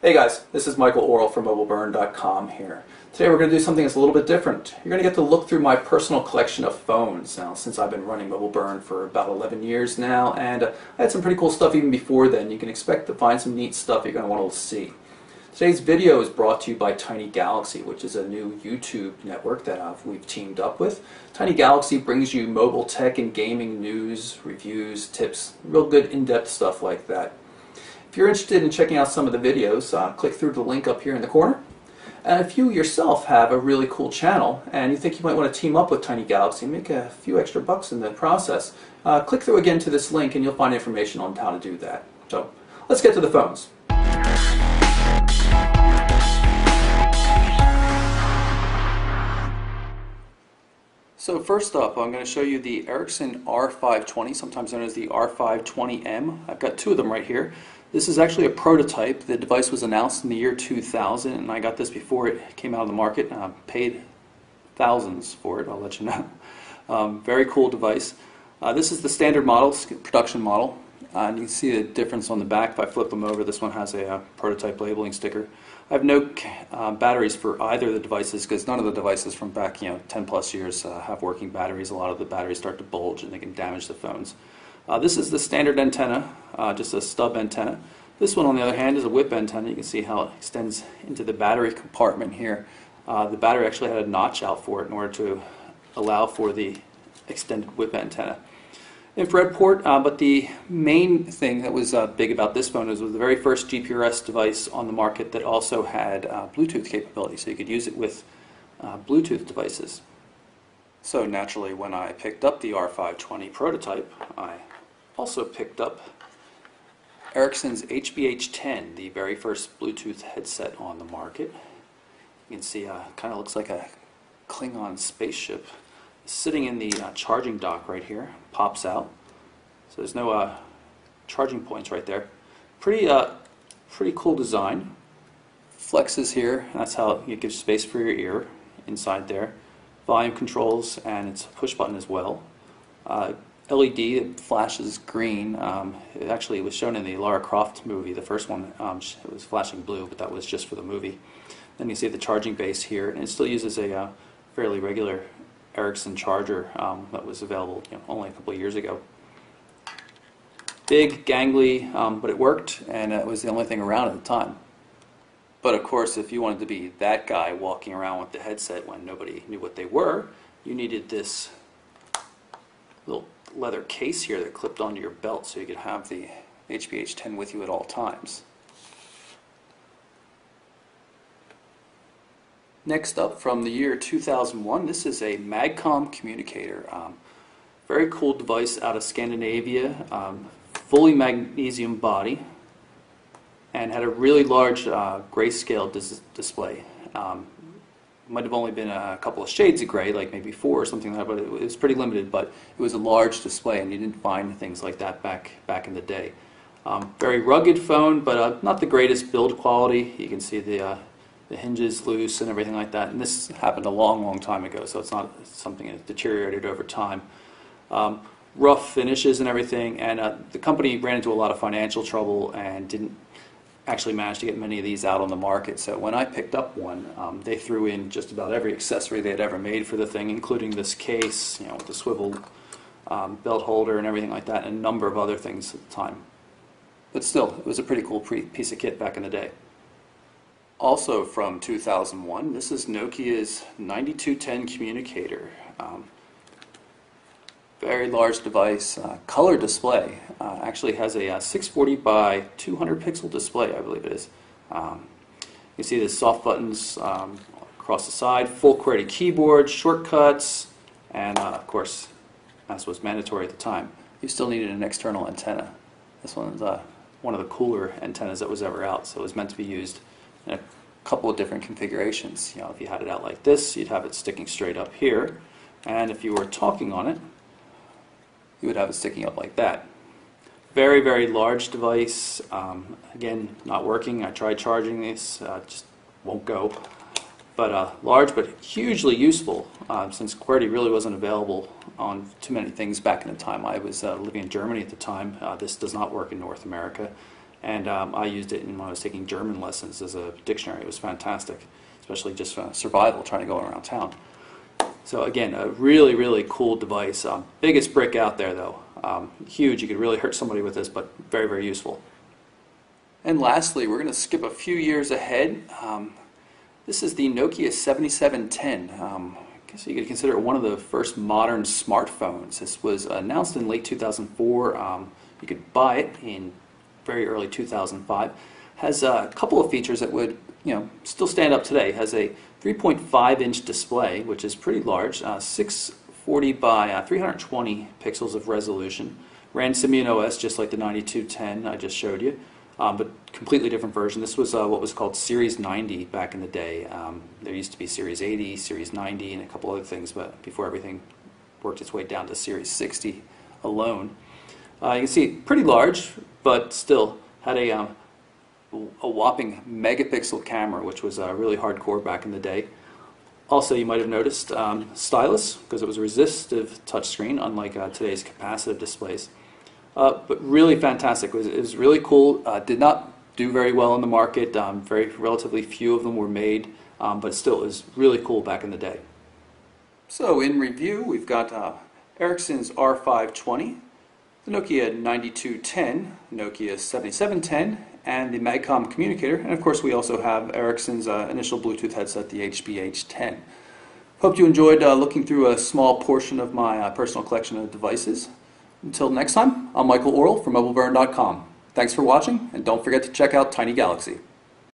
Hey guys, this is Michael Orrell from MobileBurn.com here. Today we're going to do something that's a little bit different. You're going to get to look through my personal collection of phones now, since I've been running MobileBurn for about 11 years now, and I had some pretty cool stuff even before then. You can expect to find some neat stuff you're going to want to see. Today's video is brought to you by Tiny Galaxy, which is a new YouTube network that we've teamed up with. Tiny Galaxy brings you mobile tech and gaming news, reviews, tips, real good in-depth stuff like that. If you're interested in checking out some of the videos, click through the link up here in the corner. And if you yourself have a really cool channel and you think you might want to team up with Tiny Galaxy and make a few extra bucks in the process, click through again to this link and you'll find information on how to do that. So let's get to the phones. So first up, I'm going to show you the Ericsson R520, sometimes known as the R520M. I've got two of them right here. This is actually a prototype. The device was announced in the year 2000, and I got this before it came out of the market. Paid thousands for it, I'll let you know. Very cool device. This is the standard model, production model. And you can see the difference on the back. If I flip them over, this one has a prototype labeling sticker. I have no batteries for either of the devices because none of the devices from back 10 plus years have working batteries. A lot of the batteries start to bulge and they can damage the phones. This is the standard antenna, just a stub antenna. This one on the other hand is a whip antenna. You can see how it extends into the battery compartment here. The battery actually had a notch out for it in order to allow for the extended whip antenna. Infrared port, but the main thing that was big about this phone is it was the very first GPRS device on the market that also had Bluetooth capability, so you could use it with Bluetooth devices. So naturally, when I picked up the R520 prototype, I also picked up Ericsson's HBH10, the very first Bluetooth headset on the market. You can see kind of looks like a Klingon spaceship. Sitting in the charging dock right here, pops out. So there's no charging points right there. Pretty cool design. Flexes here, and that's how it gives space for your ear inside there. Volume controls, and it's a push button as well. LED that flashes green. It actually was shown in the Lara Croft movie, the first one. It was flashing blue, but that was just for the movie. Then you see the charging base here, and it still uses a fairly regular Ericsson charger that was available only a couple of years ago. Big, gangly, but it worked, and it was the only thing around at the time. But of course, if you wanted to be that guy walking around with the headset when nobody knew what they were, you needed this little leather case here that clipped onto your belt so you could have the HBH10 with you at all times. Next up, from the year 2001, this is a Magcom communicator. Very cool device out of Scandinavia, fully magnesium body, and had a really large grayscale display. Might have only been a couple of shades of gray, like maybe 4 or something like that, but it was pretty limited. But it was a large display, and you didn't find things like that back in the day. Very rugged phone, but not the greatest build quality. You can see the hinges loose and everything like that, and this happened a long time ago, so it's not something that deteriorated over time. Rough finishes and everything, and the company ran into a lot of financial trouble and didn't actually manage to get many of these out on the market. So when I picked up one, they threw in just about every accessory they had ever made for the thing, including this case, with the swivel belt holder and everything like that, and a number of other things at the time. But still, it was a pretty cool piece of kit back in the day. Also from 2001, this is Nokia's 9210 communicator. Very large device, color display. Actually has a 640 by 200 pixel display, I believe it is. You see the soft buttons across the side, full QWERTY keyboard, shortcuts, and of course, as was mandatory at the time, you still needed an external antenna. This one's one of the cooler antennas that was ever out, so it was meant to be used in a couple of different configurations. If you had it out like this, you'd have it sticking straight up here, and if you were talking on it, you would have it sticking up like that. Very large device. Again, not working. I tried charging this, just won't go. But large, but hugely useful, since QWERTY really wasn't available on too many things back in the time. I was living in Germany at the time. This does not work in North America. And I used it when I was taking German lessons as a dictionary. It was fantastic, especially just survival, trying to go around town. So again, a really, really cool device. Biggest brick out there though. Huge, you could really hurt somebody with this, but very, very useful. And lastly, we're going to skip a few years ahead. This is the Nokia 7710. I guess you could consider it one of the first modern smartphones. This was announced in late 2004. You could buy it in very early 2005. Has a couple of features that would, still stand up today. Has a 3.5-inch display, which is pretty large, 640 by 320 pixels of resolution. Ran Symbian OS just like the 9210 I just showed you. But completely different version. This was what was called Series 90 back in the day. There used to be Series 80, Series 90, and a couple other things, but before everything worked its way down to Series 60 alone. You can see pretty large, but still had a whopping megapixel camera, which was really hardcore back in the day. Also, you might have noticed stylus, because it was a resistive touchscreen, unlike today's capacitive displays. But really fantastic. It was really cool. Did not do very well in the market. Relatively few of them were made, but still it was really cool back in the day. So in review, we've got Ericsson's R520, the Nokia 9210, Nokia 7710, and the Magcom communicator. And of course, we also have Ericsson's initial Bluetooth headset, the HBH10. Hope you enjoyed looking through a small portion of my personal collection of devices. Until next time, I'm Michael Orrell from MobileBurn.com. Thanks for watching, and don't forget to check out Tiny Galaxy.